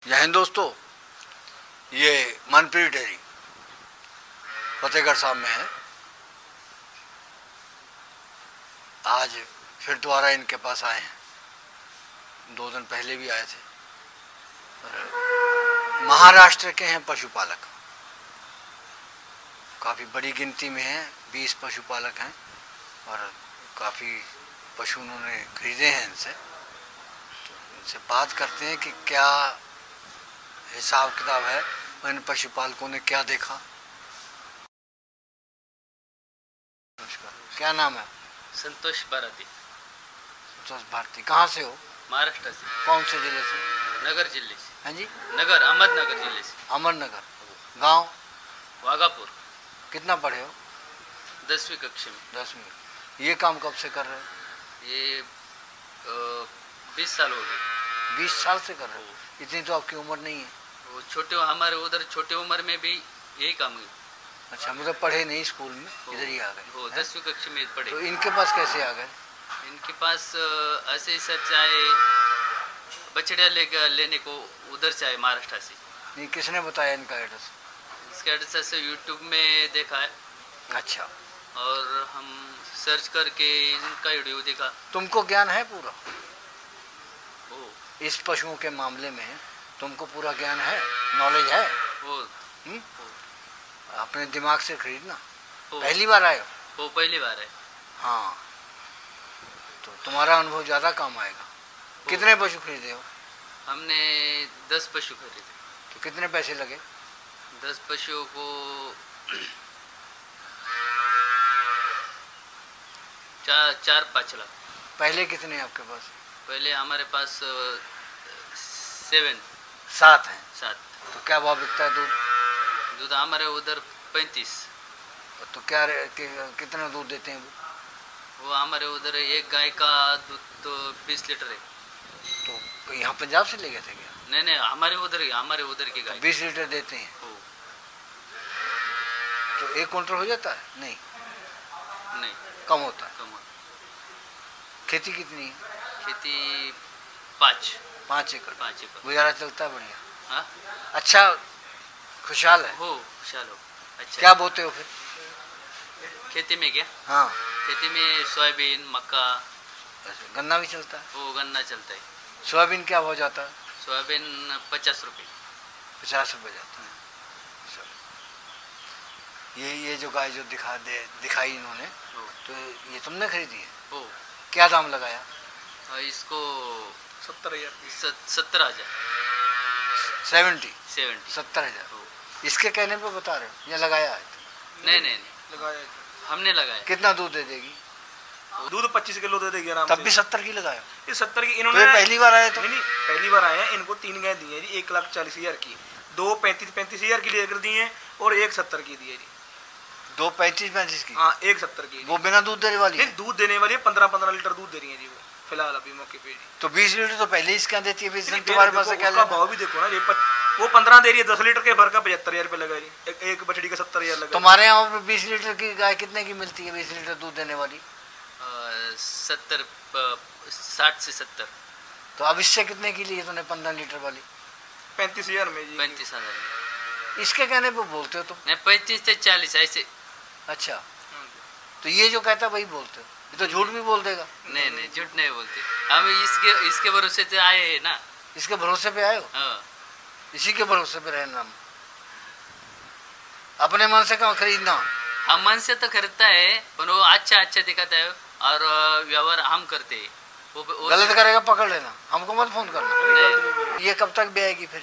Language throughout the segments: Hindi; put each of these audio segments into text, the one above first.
जय हिंद दोस्तों, ये मनप्रीत डेयरी फतेहगढ़ साहब में है। आज फिर दोबारा इनके पास आए हैं। 2 दिन पहले भी आए थे। महाराष्ट्र के हैं पशुपालक, काफ़ी बड़ी गिनती में हैं। 20 पशुपालक हैं और काफ़ी पशु उन्होंने खरीदे हैं इनसे। तो इनसे बात करते हैं कि क्या हिसाब किताब है और इन पशुपालकों ने क्या देखा। क्या नाम है? संतोष भारती। संतोष भारती। कहाँ से हो? महाराष्ट्र से। कौन से जिले से? नगर जिले से। हाँ जी, नगर अहमदनगर जिले से। अमरनगर। गांव? वाघापुर। कितना पढ़े हो? 10वीं कक्षा में। 10वीं। ये काम कब से कर रहे हो? ये 20 साल हो गए। 20 साल से कर रहे हो? इतनी तो आपकी उम्र नहीं है। वो छोटे हमारे उधर छोटे उम्र में भी यही काम हुई। अच्छा, मतलब पढ़े नहीं स्कूल में, इधर ही आ गए? वो 10वीं कक्षा में पढ़े। तो इनके पास कैसे आ गए? इनके पास ऐसे ही सच आए, बछड़े लेने को उधर से आए, महाराष्ट्र से। नहीं, किसने बताया इनका एड्रेस? इसका एड्रेस ऐसे यूट्यूब में देखा है। अच्छा। और हम सर्च करके इनका वीडियो देखा। तुमको ज्ञान है पूरा वो इस पशुओं के मामले में? तुमको पूरा ज्ञान है, नॉलेज है? वो अपने दिमाग से खरीदना। वो पहली बार आए हो? वो पहली बार है। हाँ, तो तुम्हारा अनुभव ज़्यादा काम आएगा। कितने पशु खरीदे हो? हमने 10 पशु खरीदे। तो कितने पैसे लगे? 10 पशुओं को 4-5 लाख। पहले कितने आपके पास? पहले हमारे पास 7 हैं। 7। तो क्या भाव बिकता है दूध? दूध हमारे उधर 35। तो क्या कितना दूध देते हैं वो? वो हमारे उधर एक गाय का दूध तो 20 लीटर है। तो यहाँ पंजाब से ले गए थे क्या? नहीं, हमारे उधर की गाय 20 लीटर देते हैं। तो 1 क्विंटल हो जाता है? नहीं, कम होता है। खेती कितनी है? खेती 5 एकड़। गुजारा चलता है? बढ़िया। हाँ? अच्छा, खुशहाल है? चलो अच्छा। क्या बोते हो फिर खेती में? क्या? हाँ, खेती में सोयाबीन, मक्का। गन्ना भी चलता है? वो गन्ना चलता है। सोयाबीन क्या हो जाता है? सोयाबीन 50 रुपये। 50 रुपये जाता है। ये जो गाय जो दिखाई इन्होंने, तो ये तुमने खरीदी है? क्या दाम लगाया? इसको 70,000। 70,000। 70 70। 70,000 इसके कहने पे बता रहे हो या लगाया है? नहीं, लगाया। हमने लगाया। कितना दूध दे देगी? दूध 25 किलो दे देगी आराम तब से। भी 70 की लगाया? ये 70 की तो इन्होंने ये पहली बार आए? तो नहीं, पहली बार आए हैं। इनको 3 गाय दी है जी, 1,40,000 की। 2 35,000 की लेकर दी है और 1 70 की दी है जी। 2 35 की? हाँ, 1 70 की। वो बिना दूध देने वाली है? दूध देने वाली है, 15 लीटर दूध दे रही है जी वो फिलहाल अभी मौके पे जी। तो 20 लीटर तो पहले ही इसका देती है, 20 लीटर तुम्हारे पास से क्या लेना? लेना? भाव भी देखो ना जी, वो 15 दे रही है, 10 लीटर के फर्क का 75,000 रुपये लगा जी। एक बछड़ी का 70,000 लगा। तुम्हारे यहाँ 20 लीटर की गाय कितने की मिलती है, 20 लीटर दूध देने वाली? 60 से 70। तो अब इससे कितने की ली है तूने 15 लीटर वाली? 35,000 में जी। 35,000। इसके कहने पे बोलते हो तुम? नहीं, 35 से 40 ऐसे। अच्छा, तो ये जो कहता है वही बोलते हो? ये तो झूठ भी बोल देगा। नहीं, झूठ नहीं बोलते हम। इसके भरोसे से आए हैं ना। इसके भरोसे पे आए हो? हाँ। इसी के भरोसे पे रहना। अपने मन से कहाँ खरीदना? हम मन से तो खरीदता है, पर वो अच्छा दिखाता है और व्यवहार हम करते हैं। वो गलत करेगा पकड़ लेना, हमको मत फोन करना। ये कब तक ब्याएगी फिर?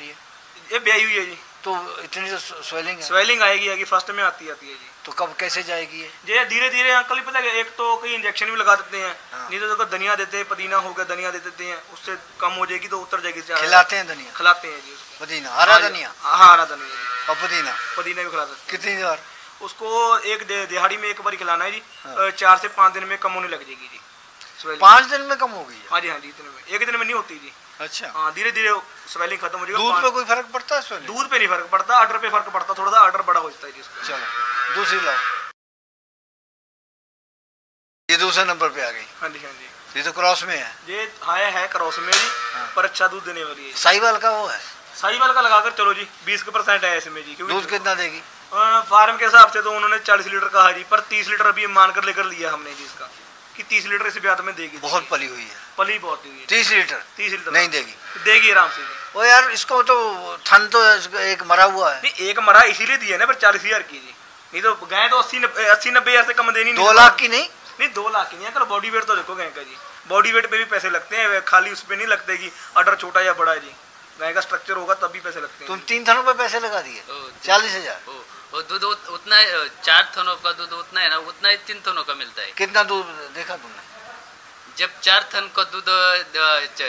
ये ब्याई हुई है जी। तो इतनी जो स्वेलिंग है? स्वेलिंग आएगी फर्स्ट में आती है जी। तो कब कैसे जाएगी ये? जे धीरे धीरे अंकल ही पता है, एक तो कई इंजेक्शन भी लगा देते हैं। हाँ। नहीं तो देखो धनिया देते हैं, पुदीना हो गया, धनिया दे देते हैं, उससे कम हो जाएगी तो उतर जाएगी। खिलाते हैं धनिया? खिलाते हैं जी उसको। पुदीना, हरा धनिया? हाँ, हरा धनिया जी। और पुदीना भी खिला देते हैं। कितनी बार? उसको एक दिहाड़ी में एक बार खिलाना है जी। 4 से 5 दिन में कम होने लग जाएगी जी। 5 दिन में कम हो गई? हाँ जी, इतने में, एक दिन में नहीं होती जी। अच्छा। हाँ, धीरे धीरे स्वेलिंग खत्म हो जाएगी। दूध पे कोई फर्क पड़ता है? दूध पे नहीं फर्क पड़ता, आर्डर पे फर्क पड़ता, थोड़ा सा आर्डर बड़ा हो जाता है जी इसका। चलो दूसरी लाओ। ये दूसरे नंबर पे आ गई। हाँ जी। ये तो क्रॉस में है। ये है क्रॉस में जी। हाँ। पर अच्छा दूध देने वाली है। साहिवाल का वो है? साहिवाल का लगाकर चलो जी 20% है इसमें जी, क्योंकि दूध कितना देगी? फार्म के हिसाब से तो उन्होंने 40 लीटर कहा जी, पर 30 लीटर अभी मानकर लेकर लिया हमने जी इसका, कि 30 लीटर इस ब्यात में देगी। बहुत पली हुई है, पली बहुत हुई है। 30 लीटर 30 लीटर नहीं देगी? देगी आराम से जी। ओ यार, इसको तो थन तो एक मरा हुआ है। नहीं, एक मरा इसीलिए दिया ना, पर 40,000 की जी, नहीं तो गाय तो 80-90 हजार से कम देनी नहीं। 2 लाख की नहीं? नहीं 2 लाख की नहीं है, बॉडी वेट तो देखो गाय का जी, बॉडी वेट पे भी पैसे लगते हैं, खाली उस पे नहीं लगते कि अडर छोटा या बड़ा है जी, गाय का स्ट्रक्चर होगा तब भी पैसे लगते हैं। तुम 3 थनों पे पैसे लगा दिए? 40,000? वो दूध उतना 4 थनों का दूध उतना है ना, उतना ही 3 थनों का मिलता है। कितना दूध देखा तुमने? जब 4 थन का दूध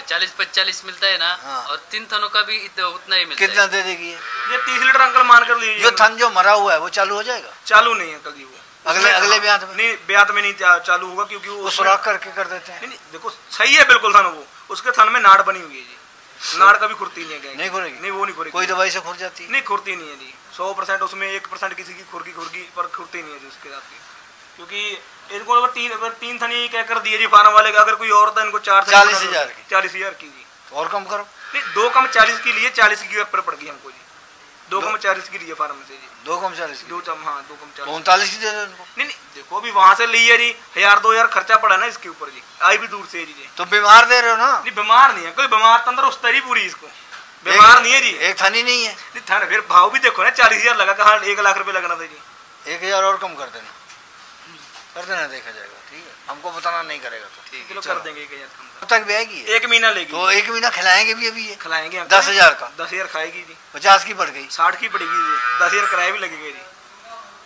40-45 मिलता है ना, हाँ। और 3 थनों का भी उतना ही मिलता कितना है। दे देगी ये 30 लीटर अंकल मान कर लीजिए। जो थन जो मरा हुआ है वो चालू हो जाएगा? चालू नहीं है अंकल जी, वो अगले ब्यात में? नहीं, ब्यात में नहीं चालू होगा, क्योंकि वो सुराख करके कर देते हैं। नहीं, देखो सही है बिल्कुल थन, वो उसके थन में नाड़ बनी हुई है जी, नाड़ कभी खुरती नहीं है गाय की। नहीं खुरेगी? नहीं, वो नहीं खुरेगी। कोई दवाई से खुर जाती है? नहीं खुरती नहीं है जी, 100% उसमें 1% किसी की खुरगी पर खुरती नहीं है जी उसके साथ, क्योंकि इनको अगर तीन थनी कह कर दिए जी फार्म वाले का, अगर कोई और था इनको 40,000 की? 40,000 की जी। और कम करो। नहीं, 2 कम 40 की लिए, 40 की ऊपर पड़ गई हमको जी, 2 कम 40 की लिए फार्म से जी। 2 कम 40 की? 2 कम, हाँ 2 कम 40। 39 की दे दो इनको। नहीं नहीं, देखो अभी वहां से ली है जी, 1000-2000 खर्चा पड़ा ना इसके ऊपर जी, आई भी दूर से है जी। तो बीमार दे रहे हो ना? नहीं, बीमार नहीं है कोई, बीमार तंदुरुस्त है पूरी, इसको बीमार नहीं है जी। एक थनी नहीं है? नहीं थाना, फिर भाव भी देखो ना, 40,000 लगा, कहाँ 1 लाख रुपए लगना था जी। 1,000 और कम कर देना, देखा जाएगा। ठीक है, हमको बताना नहीं करेगा तो ठीक है, कर देंगे 1,000 कम। कब तक ब्याएगी? 1 महीना लेगी तो 1 महीना खिलाएंगे भी अभी ये? खिलाएंगे 10,000 का? 10,000 खाएगी जी। 50 की पड़ गई? 60 की पड़ेगी जी, 10,000 किराया भी लगेगा जी।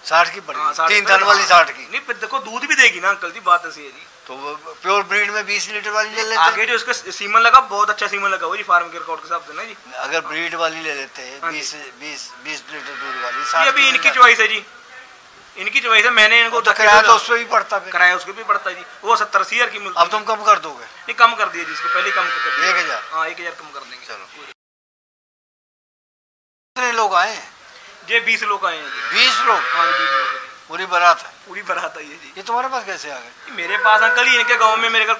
60 की पड़ हाँ, गई? 60 3 थन वाली 60 की? नहीं, फिर देखो दूध भी देगी ना अंकल जी, बात ऐसी है जी। तो प्योर ब्रीड में 20 लीटर वाली ले लेते? आगे जो उसका सीमन लगा, बहुत अच्छा सीमन लगा वो जी, फार्म के रिकॉर्ड के हिसाब से ना जी। अगर ब्रीड वाली ले लेते हैं हाँ 20 लीटर दूध वाली, ये 60 अभी की इनकी मिल चॉइस है जी, इनकी चॉइस है। मैंने इनको तो किराया तो उस पर भी पड़ता फिर? किराया उसके भी पड़ता है जी, वो 70-80 हजार की मिलती है। अब तुम कम कर दोगे? नहीं, कम कर दिया जी, इसको पहले कम कर दिया। 1,000? हाँ 1,000 कम कर देंगे। चलो। कितने लोग आए हैं? ये 20 लोग आए हैं जी। 20 लोग? हाँ 20 लोग हैं जी। पूरी बारात है? पूरी बारात आई है जी। ये तुम्हारे पास कैसे आ गए? मेरे पास अंकल ही, इनके गांव में मेरे को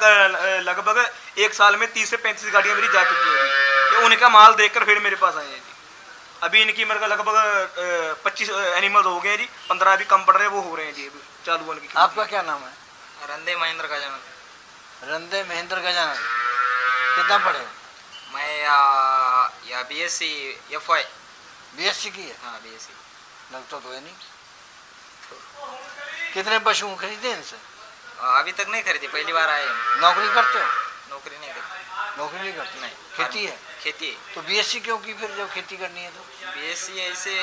लगभग 1 साल में 30 से 35 गाड़ियां मेरी जा चुकी है जी। ये उनका माल देखकर फिर मेरे पास आए हैं जी। अभी इनकी मेरे को लगभग 25 एनिमल्स हो गए हैं जी, 15 अभी कम पड़ रहे हैं, वो हो रहे हैं जी अभी चालू होने की। आपका क्या नाम है? रंदे महेंद्र गजानन। रंदे महेंद्र गजानन। कितना पढ़े? मैं या BSc FY। BSc की है? हाँ BSc। लगता तो है नहीं। कितने पशु खरीदे इनसे? अभी तक नहीं खरीदी, पहली बार आए हैं। नौकरी करते हो? नौकरी नहीं करती। नौकरी नहीं करते? नहीं। खेती है? खेती है। तो BSc क्यों की फिर, जब खेती करनी है तो? BSc ऐसे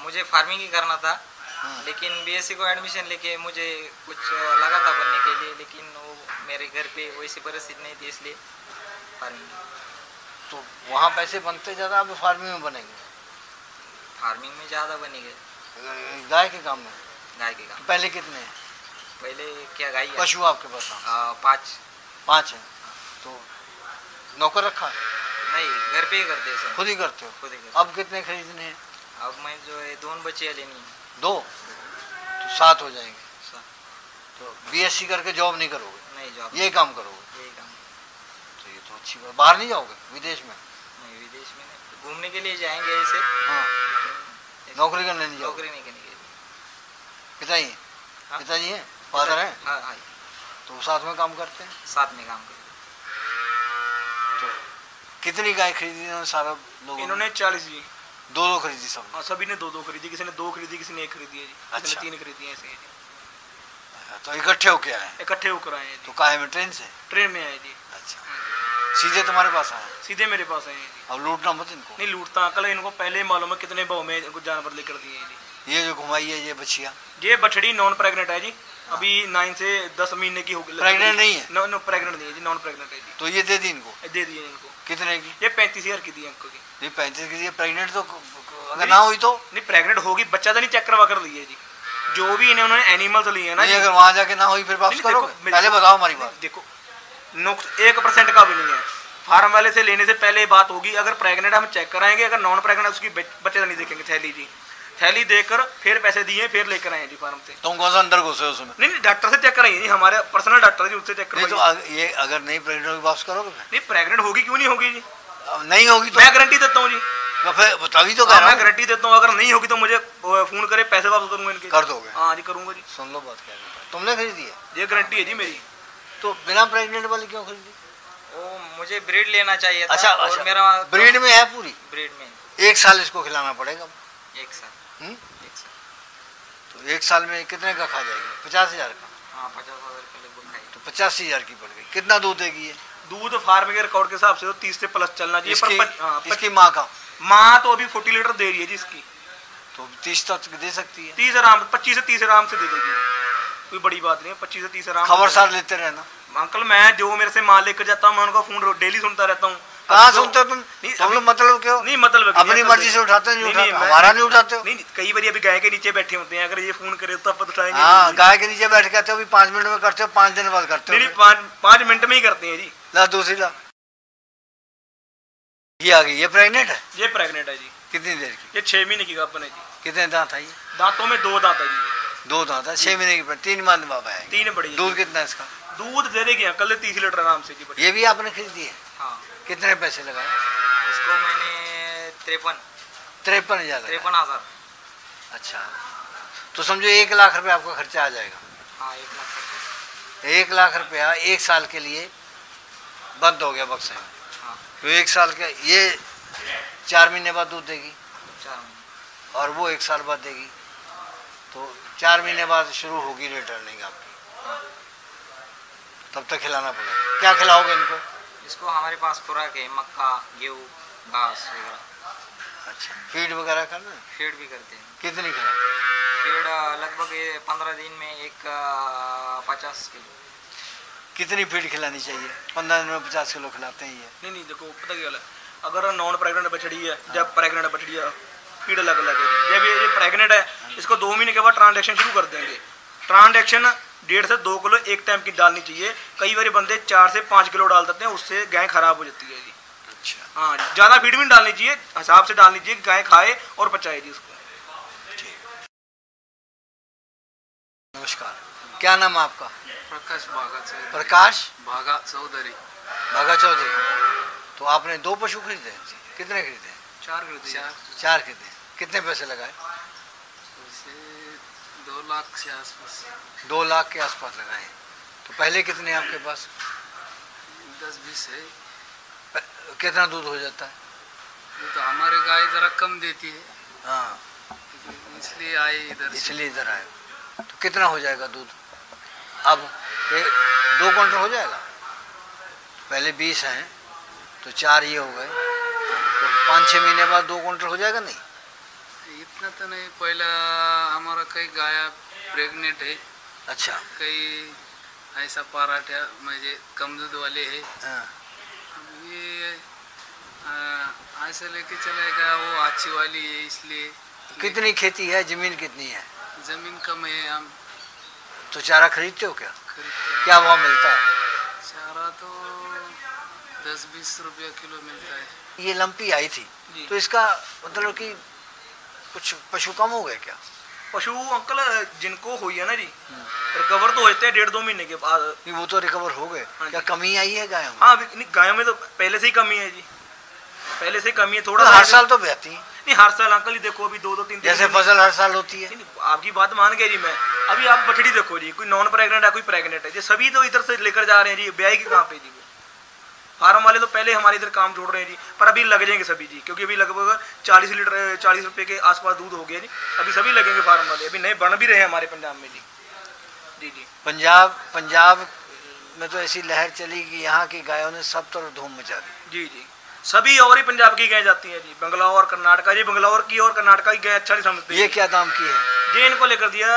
मुझे फार्मिंग ही करना था, हाँ। लेकिन BSc को एडमिशन लेके मुझे कुछ लगा था बनने के लिए, लेकिन वो मेरे घर पे वैसी परिस्थिति नहीं थी, इसलिए फार्मिंग। तो वहाँ पैसे बनते ज़्यादा, अब फार्मिंग में बनेंगे? फार्मिंग में ज़्यादा बनेंगे। गाय के काम में? गाय के काम। पहले कितने हैं पहले क्या गाय है? पशु आपके पास? 5। 5 हैं। तो नौकर रखा है? नहीं, घर पे ही करते हैं, खुद ही करते हो? खुद ही करते। अब कितने खरीदने हैं? अब मैं जो है 2 बच्चियाँ लेनी है। 2? तो 7 हो जाएंगे। सा- तो BSc करके जॉब नहीं करोगे? नहीं, जॉब ये काम करोगे? यही काम। तो ये तो अच्छी बात। बाहर नहीं जाओगे विदेश में? नहीं, विदेश में नहीं, घूमने के लिए जाएंगे ऐसे। हाँ। नौकरी करने नहीं जाओगे? नौकरी नहीं करनी है। पिताजी हैं? हाँ? पिताजी हैं? फादर हैं? हाँ हाँ, तो वो साथ में काम करते हैं? साथ में काम करते। तो कितनी गाय खरीदी इन्होंने सारा लोगों ने? इन्होंने 40 जी। 2 खरीदी सब? हाँ सभी ने 2 खरीदी, किसी ने 2 खरीदी, किसी ने 1 खरीदी है जी, किसी अच्छा। ने 3 खरीदी है, ऐसे है जी। तो इकट्ठे होके आए? इकट्ठे होकर आए हैं तो जी। काहे में? ट्रेन से? ट्रेन में आए जी। अच्छा। सीधे तुम्हारे पास आए? सीधे मेरे पास आए हैं जी। अब लूटना मत इनको। नहीं लूटता अंकल, इनको पहले ही मालूम है कितने भाव में इनको जानवर लेकर दिए हैं जी। ये जो घुमाई है ये बछिया? ये बछड़ी नॉन प्रेग्नेंट है जी, अभी 9 से 10 महीने की होगी। प्रेग्नेंट नहीं है? नो प्रेग्नेंट नहीं है जी, नॉन प्रेग्नेंट है जी। तो ये दे दी इनको? दे दिए इनको। कितने की? ये 35,000 की दी अंकल जी। ये 35 की? ये प्रेग्नेंट तो अगर ना हुई तो? नहीं प्रेग्नेंट होगी, बच्चा तो नहीं चेक करवा कर लिए जी, जो भी इन्होंने एनिमल्स लिए है ना नहीं, जी। अगर वहां जाके ना हुई फिर वापस नहीं, करोगे? देखो, पहले बताओ हमारी बात। देखो नुक्स 1% का भी नहीं है, फार्म वाले से लेने से पहले बात होगी। अगर प्रेग्नेंट हम चेक कराएंगे, अगर नॉन प्रेग्नेंट उसकी बच्चे तो नहीं देखेंगे। थैली जी, थैली देकर फिर पैसे दिए, फिर लेकर आए जी फार्म से। तुम कौन सा अंदर घुसे हो उसमें? नहीं डॉक्टर से चेक कराइए जी, हमारे पर्सनल डॉक्टर जी, उससे चेक नहीं करवाइए। तो ये अगर नहीं प्रेग्नेंट होगी वापस करोगे फिर? नहीं प्रेग्नेंट होगी क्यों नहीं होगी जी, नहीं होगी तो मैं गारंटी देता हूँ जी। फिर तभी तो कह रहा मैं हूँ। गारंटी देता हूँ, अगर नहीं होगी तो मुझे फोन करे, पैसे वापस करूंगा इनके। कर दोगे? हाँ जी करूंगा जी। सुन लो बात कह रहे हैं, तुमने खरीदी है? ये गारंटी है जी मेरी। तो बिना प्रेग्नेंट वाली क्यों खरीदी? वो मुझे ब्रीड लेना चाहिए था। अच्छा, और अच्छा। मेरा ब्रीड में है पूरी? ब्रीड में 1 साल इसको खिलाना पड़ेगा। 1 साल। 1 साल तो 1 साल में कितने का खा जाएगी? 50,000 का? हाँ 50,000 के लगभग खाई। तो 85,000 की पड़ गई। कितना दूध देगी ये? दूध फार्म के रिकॉर्ड के हिसाब से तो 30 से प्लस चलना चाहिए। इसकी माँ का? माँ तो अभी 40 लीटर दे रही है जी इसकी। तो 30 तक दे सकती है? 30 आराम, 25 से 30 आराम से दे देगी, कोई बड़ी बात नहीं है। 25 से 30 आराम। खबरसार लेते रहना अंकल, मैं जो मेरे से माल लेकर जाता हूँ मैं उनका फोन डेली सुनता रहता हूँ। कहाँ सुनते हो तुम? तुम लोग मतलब क्यों? नहीं मतलब अपनी मर्जी से उठाते नहीं उठाते? हमारा नहीं उठाते हो? नहीं, कई बार अभी गाय के नीचे बैठे होते हैं, अगर ये फोन करे तो आप उठाएंगे। हाँ, गाय के नीचे बैठ के भी 5 मिनट में करते हो, 5 दिन बाद करते हो? नहीं, 5 मिनट में ही करते हैं जी। ला दूसरी ला। ये आ गई, ये प्रेग्नेंट है? ये प्रेग्नेंट है जी। कितनी देर की? ये 6 महीने की गाभन है जी। कितने दांत है ये? दांतों में 2 दांत है जी। 2 दांत है। 6 महीने की 3 माह बाबा है। 3 बड़ी। दूध कितना है इसका? दूध दे देगी अंकल 30 लीटर आराम से जी। ये भी आपने खरीदी है? हाँ। कितने पैसे लगाए? इसको मैंने 53,000। 53,000। अच्छा, तो समझो 1 लाख रुपए आपका खर्चा आ जाएगा। हाँ 1 लाख। 1 लाख रुपया 1 साल के लिए बंद हो गया बक्से में। हाँ। तो 1 साल का ये 4 महीने बाद दूध देगी 4 महीने। और वो 1 साल बाद देगी, तो 4 महीने बाद शुरू होगी रिटर्निंग आपकी। तब तक खिलाना पड़ेगा। क्या खिलाओगे इनको? इसको हमारे पास खुराक है, मक्का, गेहूँ, घास वगैरह। अच्छा, फीड वगैरह करना है? फीड भी करते हैं। कितनी खिलाओ? फीड लगभग 15 दिन में 50 किलो। कितनी फीड खिलानी चाहिए? 15 दिन में 50 किलो खिलाते हैं ये। नहीं देखो पता क्या है, अगर नॉन प्रेग्नेंट बछड़ी है, जब प्रेग्नेंट बछड़ी है फीड अलग अलग है। जब ये प्रेग्नेंट है इसको 2 महीने के बाद ट्रांजेक्शन शुरू कर देंगे। ट्रांजेक्शन 1.5 से 2 किलो एक टाइम की डालनी चाहिए। कई बार बंदे 4 से 5 किलो डाल देते हैं, उससे गाय खराब हो जाती है जी। अच्छा, हाँ, ज़्यादा फीड भी नहीं डालनी चाहिए, हिसाब से डालनी चाहिए, गाय खाए और पचाए जी उसको। नमस्कार, क्या नाम है आपका? प्रकाश भागा चौधरी। प्रकाश भागा चौधरी। भागा चौधरी। तो आपने 2 पशु खरीदे? कितने खरीदे? 4 खरीदे। 4 खरीदे। कितने पैसे लगाए? 2 लाख से आसपास। 2 लाख के आसपास लगाए। तो पहले कितने आपके पास? 10-20 है। कितना दूध हो जाता है? ये तो हमारे गाय जरा कम देती है, हाँ, इसलिए आए इधर से। इसलिए इधर आए। तो कितना हो जाएगा दूध अब? 2 क्विंटल हो जाएगा? पहले 20 हैं तो 4 ये हो गए, तो 5-6 महीने बाद 2 क्विंटल हो जाएगा? नहीं इतना तो नहीं। पहला हमारा कई गाय प्रेग्नेंट है। अच्छा, कई ऐसा पराठा मुझे कम दूध वाले है। हाँ। ये ऐसे लेके चलेगा, वो अच्छी वाली है इसलिए। कितनी खेती है? जमीन कितनी है? जमीन कम है, हम तो चारा खरीदते हो क्या? खरीदते। क्या भाव मिलता है? चारा तो 10-20 रुपया किलो मिलता है। ये लंपी आई थी जी। तो इसका मतलब कि कुछ पशु कम हो गए क्या? पशु अंकल जिनको हुई है ना जी, रिकवर तो होते हैं 1.5-2 महीने के बाद। नहीं, वो तो रिकवर हो गए। हाँ क्या जी। कमी आई है गायों में? हाँ, नहीं गायों में तो पहले से ही कमी है जी, पहले से ही कमी है थोड़ा। तो हर साल तो बहती है, नहीं, हर साल अंकल ही देखो, अभी 2-3 जैसे फसल हर साल होती है। नहीं, आपकी बात मान गया जी मैं। अभी आप बछड़ी देखो जी, कोई नॉन प्रेग्नेंट है, कोई प्रेग्नेंट है जी, सभी तो इधर से लेकर जा रहे हैं जी। ब्याह की कहाँ पे जी? फार्म वाले तो पहले हमारे इधर काम जोड़ रहे हैं जी, पर अभी लग जाएंगे सभी जी, क्योंकि अभी लगभग 40 रुपए के आसपास दूध हो गया जी। अभी सभी लगेंगे फार्म वाले, अभी नए बन भी रहे हैं हमारे पंजाब में जी। जी जी। पंजाब में तो ऐसी लहर चली कि यहाँ की गायों ने सब तरफ धूम मचा दी। जी जी, सभी और ही पंजाब की गाय जाती है जी, बंगलौर कर्नाटका जी। बंगलौर की और कर्नाटका की गाय अच्छा नहीं समझते। ये क्या दाम की है? जे इनको लेकर दिया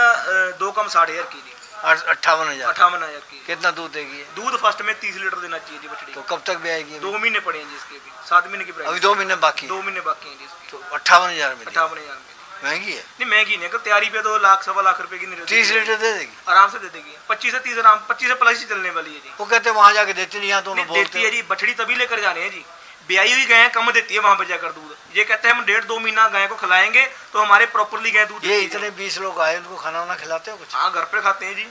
2 कम 60,000 की जी। 58,000। 58,000 की। कितना दूध देगी ये? दूध फर्स्ट में 30 लीटर देना चाहिए जी बछड़ी। तो कब तक ब्याएगी? 2 महीने पड़े हैं जी इसके, भी 7 महीने की। अभी 2 महीने बाकी 2 महीने बाकी हैं जी इसकी। तो 58,000 में? 58,000 में। महंगी है? नहीं महंगी नहीं, अगर तैयारी पे तो 1-1.25 लाख रुपए की नहीं 30 लीटर दे देगी आराम से दे देगी। 25 से 30 आराम, 25 से प्लस ही चलने वाली है जी। वो कहते हैं वहां जाके देती नहीं, यहाँ तो नहीं, बोलते देती है जी, बछड़ी तभी लेकर जाने हैं जी। ब्याई हुई गाय कम देती है वहां पर जाकर दूध। ये कहते हैं हम 1.5-2 महीना गाय को खिलाएंगे तो हमारे प्रॉपरली गाय दूध ये देती है। इतने 20 लोग आए, उनको खाना वाना खिलाते हो कुछ? हाँ, घर पे खाते हैं जी।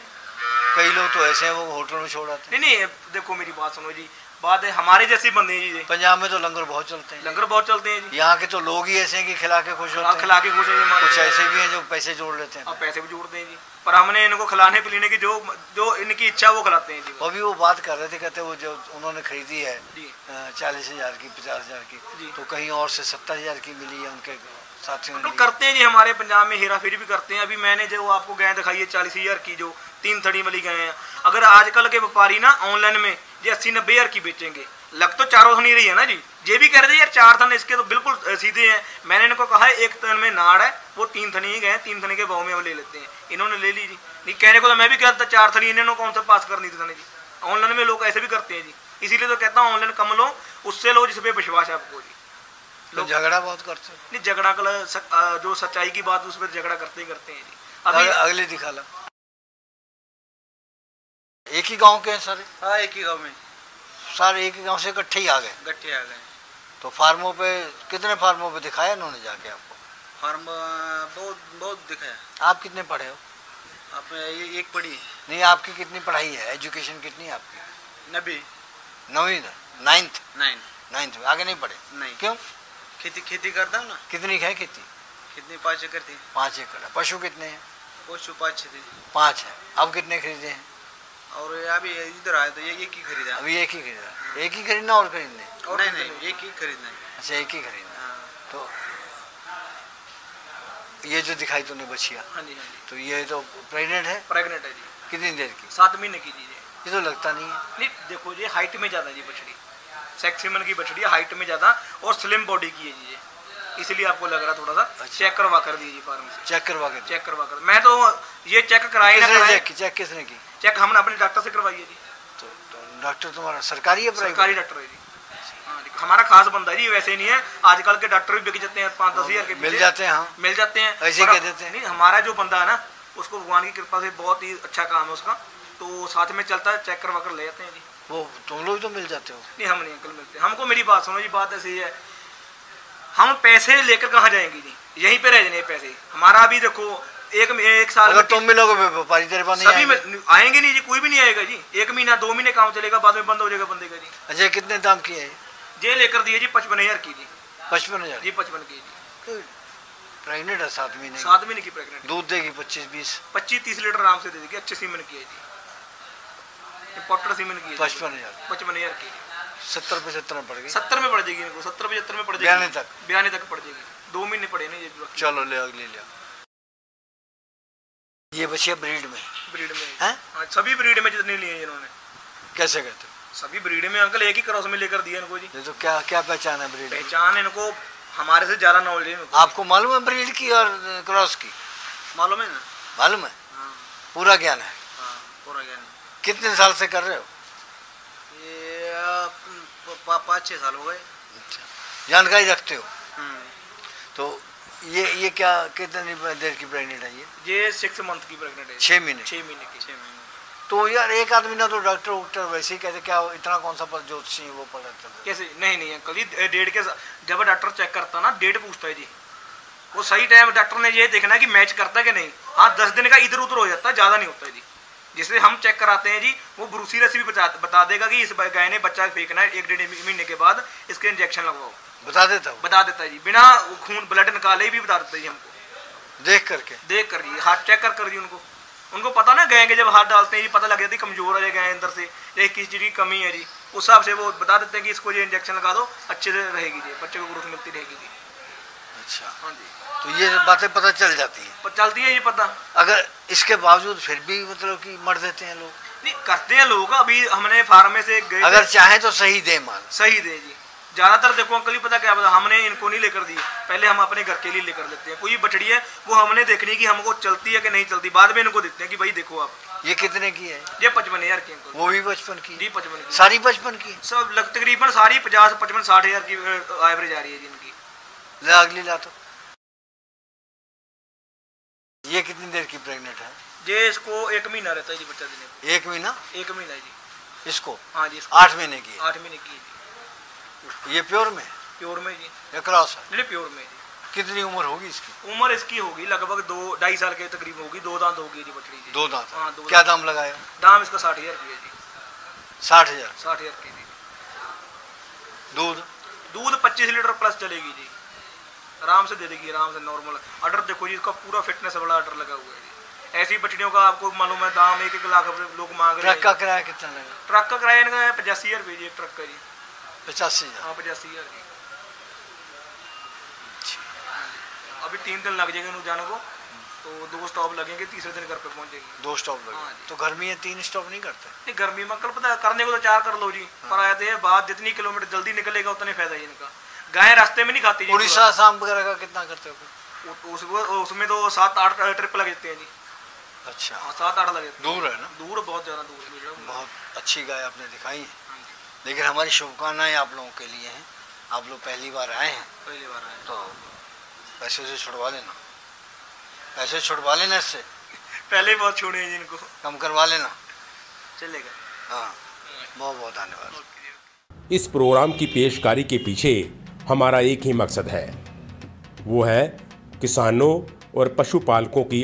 कई लोग तो ऐसे हैं वो होटल में छोड़ आते हैं। नहीं नहीं, देखो मेरी बात सुनो जी, बात है हमारे जैसी बंदे हैं जी। पंजाब में तो लंगर बहुत चलते हैं, लंगर बहुत चलते हैं जी। यहाँ के तो लोग ही ऐसे हैं कि खिला के खुश होते हैं। खिला के खुश हैं। कुछ ऐसे भी हैं जो पैसे जोड़ लेते हैं। पैसे भी जोड़ते हैं जी, पर हमने इनको खिलाने पिलाने की जो इनकी इच्छा वो खिलाते हैं जी। अभी वो बात कर रहे थे, कहते वो जो उन्होंने खरीदी है जी 40,000 की 50,000 की जी। तो कहीं और से 70,000 की मिली है उनके साथियों तो ने। करते हैं जी, हमारे पंजाब में हेरा फेरी भी करते हैं। अभी मैंने जो आपको गाय दिखाई है 40,000 की, जो 3 थड़ी वाली गाय हैं, अगर आजकल के व्यापारी ना ऑनलाइन में ये 80-90,000 की बेचेंगे, लग तो चारों थन ही रही है ना जी। ये भी कह रहे थे यार 4 थन इसके तो बिल्कुल सीधे हैं। मैंने इनको कहा है 1 थन में नाड़ है, वो 3 थनी ही गए, 3 थनी के भाव में वो ले लेते हैं। इन्होंने ले ली जी। नहीं कहने को तो मैं भी कहता 4 थनी इन्होंने कौन सा पास करनी थी जी। ऑनलाइन में लोग ऐसे भी करते हैं जी, इसीलिए तो कहता हूँ ऑनलाइन कम लो, उससे लो जिस पे विश्वास है आपको जी। लोग झगड़ा बहुत करते हैं। नहीं झगड़ा जो सच्चाई की बात उस पर झगड़ा करते ही करते हैं जी। अभी अगले दिखा ला। एक ही गांव के हैं सारे? हाँ एक ही गांव में सारे एक ही गांव से इकट्ठे ही आ गए? गट्ठे आ गए। तो फार्मों पे कितने फार्मों पे दिखाया इन्होंने जाके आपको? फार्म बहुत दिखाया। आप कितने पढ़े हो? आप एक पढ़ी। नहीं, आपकी कितनी पढ़ाई है, एजुकेशन कितनी है आपकी? 90 9वीं 9th 9 में आगे नहीं पढ़े? नहीं। क्यों? खेती करता हूँ ना। कितनी है खेती? कितनी 5 एकड़ थी। 5 एकड़। पशु कितने हैं? पशु 5 थे। 5 है। अब कितने खरीदे हैं? और अभी इधर आए तो एक ही खरीदा। अभी एक ही खरीदा। एक ही खरीदना और खरीदने? और नहीं एक ही खरीदना है। अच्छा एक ही खरीदना। हाँ। तो ये जो दिखाई तूने बछिया, हाँ जी हाँ जी, तो ये तो प्रेग्नेंट है? प्रेग्नेंट है जी। कितनी देर की? 7 महीने की जी। ये तो लगता नहीं है। नहीं देखो जी, हाइट में ज़्यादा जी बछड़ी, सेक्सीमन की बछड़ी है, हाइट में ज़्यादा और स्लिम बॉडी की है जी, इसलिए आपको लग रहा थोड़ा सा। अच्छा। चेक करवा कर दीजिए फार्म से। चेक करवा के? चेक करवा कर, मैं तो ये चेक कराई ना कराई। चेक किसने की? चेक हमने अपने डॉक्टर से करवाई है जी। तो डॉक्टर तुम्हारा सरकारी है? सरकारी डॉक्टर है जी। हाँ जी, हमारा खास बंदा है जी, वैसे नहीं है। आजकल के डॉक्टर भी बिक जाते हैं 5-10 हज़ार के, मिल जाते हैं। हाँ मिल जाते हैं, ऐसे कह देते हैं। नहीं हमारा जो बंदा है ना, उसको भगवान की कृपा से बहुत ही अच्छा काम है उसका, तो साथ में चलता है, चेक करवा कर ले जाते हैं जी। वो तुम लोग तो मिल जाते हो? नहीं हम नहीं अंकल मिलते। हमको मेरी बात सुनो जी, बात ऐसी है, हम पैसे लेकर कहाँ जाएंगे जी, यहीं पे रह जाने पैसे। हमारा अभी देखो एक साल अगर तुम मिलोगे व्यापारी तेरे पास नहीं सभी आएंगे नहीं जी, कोई भी नहीं आएगा जी। 1 महीना 2 महीने काम चलेगा, बाद में बंद हो जाएगा बंदे का जी। अच्छा कितने दाम की है ये लेकर दिए जी 55,000 की जी। 55,000 जी 55 की जी। तो प्रेग्नेंट है 7 महीने? 7 महीने की प्रेग्नेंट, दूध देगी 25-20? 25-30 लीटर आराम से दे देगी। अच्छे सीमन की है जी, इंपोर्टर सीमन की है। 55,000 की 70-75 में पड़ गई? 70 में पड़ जाएगी इनको, 70-75 में पड़ जाएगी। 92 तक पड़ जाएगी। 2 महीने पड़े ना ये। चलो ले अगली ले। ये बचिया ब्रीड में हैं? हाँ सभी ब्रीड में जितने लिए इन्होंने। कैसे कहते हो? सभी ब्रीड में अंकल, एक ही क्रॉस में लेकर दिया इनको जी। ये तो क्या क्या पहचान है ब्रीड? पहचान इनको हमारे से ज्यादा नॉलेज है इनको। आपको मालूम है ब्रीड की और क्रॉस की? मालूम है ना। मालूम है? हाँ पूरा ज्ञान है? हाँ पूरा ज्ञान। कितने साल से कर रहे हो? ये 5-6 साल हो गए। अच्छा, जानकारी रखते हो? तो ये क्या कितनी देर की प्रेग्नेंट है ये 6 मंथ की प्रेग्नेंट है। 6 महीने? 6 महीने की। 6 महीने। तो यार एक आदमी ना तो डॉक्टर वॉक्टर वैसे ही कहते, क्या इतना कौन सा पर ज्योतिषी वो पढ़ा था? कैसे? नहीं अंकल जी, डेट के जब डॉक्टर चेक करता ना, डेट पूछता है जी, वो सही टाइम डॉक्टर ने ये देखना है कि मैच करता है कि नहीं। हाँ 10 दिन का इधर उधर हो जाता है, ज़्यादा नहीं होता है जी। जिससे हम चेक कराते हैं जी, वो ब्रूसीलस भी बता देगा कि इस गाय ने बच्चा फेंकना है, 1-1.5 महीने के बाद इसके इंजेक्शन लगवाओ। बता देता है जी, बिना खून ब्लड निकाले भी बता देता है जी हमको, देख कर जी, हाथ चेक कर जी। उनको पता ना गाय के जब हाथ डालते हैं जी, पता लग जाती है कमजोर है गाय अंदर से, या किस चीज़ की कमी है जी, उस हिसाब से वो बता देते हैं कि इसको ये इंजेक्शन लगा दो, अच्छे से रहेगी जी, बच्चे को ग्रोथ मिलती रहेगी जी। अच्छा हाँ जी, तो ये बातें पता चल जाती हैं? चलती है ये पता। अगर इसके बावजूद फिर भी मतलब कि मर देते हैं लोग? नहीं करते हैं लोग। अभी हमने फार्म में से गए, अगर चाहे तो सही दे माल? सही दे जी। ज़्यादातर देखो अंकल ही पता क्या पता, हमने इनको नहीं लेकर दी, पहले हम अपने घर के लिए लेकर लेते हैं। कोई बछड़ी है वो हमने देखनी कि हमको चलती है कि नहीं चलती, बाद में इनको देते हैं कि भाई देखो आप। ये कितने की है? ये 55,000 की अंकल। वो भी 55 की? जी 55 की। सारी 55 की? सब तकरीबन सारी 50-55-60 हज़ार की एवरेज आ रही है जिनकी। ले अगली ला। तो ये कितनी देर की प्रेग्नेंट है? ये इसको 1 महीना रहता है जी बच्चा देने को। 1 महीना? 1 महीना जी इसको? हाँ जी। 8 महीने की? 8 महीने की जी। ये प्योर में? प्योर में जी। या क्रॉस है? नहीं प्योर में जी। कितनी उम्र होगी इसकी? उम्र इसकी होगी लगभग 2-2.5 साल के तकरीब होगी। 2 दांत होगी जी बछड़ी जी। 2 दांत? हाँ 2 क्या दाम लगाया? दाम इसका 60,000 की है जी। 60,000? 60,000 की जी। दूध दूध 25 लीटर प्लस चलेगी जी, आराम से दे देगी, आराम से नॉर्मल। ऑर्डर देखो जी, इसका पूरा फिटनेस वाला ऑर्डर लगा हुआ है जी। ऐसी बछड़ियों का आपको मालूम है दाम 1-1 लाख रुपये लोग मांग रहे हैं। ट्रक का किराया कितना लगा? ट्रक का किराया इनका 85,000 रुपये जी, एक ट्रक का जी। 85,000? हाँ 85,000 जी। अभी 3 दिन लग जाएंगे उन्हें जाने को, तो 2 स्टॉप लगेंगे, तीसरे दिन घर पे पहुंचेंगे। 2 स्टॉप लगे? हाँ जी। तो गर्मी है 3 स्टॉप नहीं करते? नहीं गर्मी में कल पता है, करने को तो 4 कर लो जी, पर आते हैं बाद जितनी किलोमीटर जल्दी निकलेगा उतने फायदा है इनका। गाय रास्ते में नहीं खाती जी। उड़ीसा आसाम वगैरह का कितना करते हो? उसमें तो 7-8 ट्रिप लग जाते हैं जी। अच्छा, हाँ 7-8 लगे। दूर है ना? दूर, बहुत ज़्यादा दूर है। बहुत अच्छी गाय आपने दिखाई है, लेकिन हमारी शुभकामनाएं आप लोगों के लिए हैं। आप लोग पहली बार आए हैं, पहली बार आए तो पैसे से छुड़वा लेना, पैसे छुड़वा लेना, इससे पहले ही बहुत छोड़े हैं जिनको, कम करवा लेना। चलेगा। हाँ, बहुत बहुत धन्यवाद। इस प्रोग्राम की पेशकारी के पीछे हमारा एक ही मकसद है, वो है किसानों और पशुपालकों की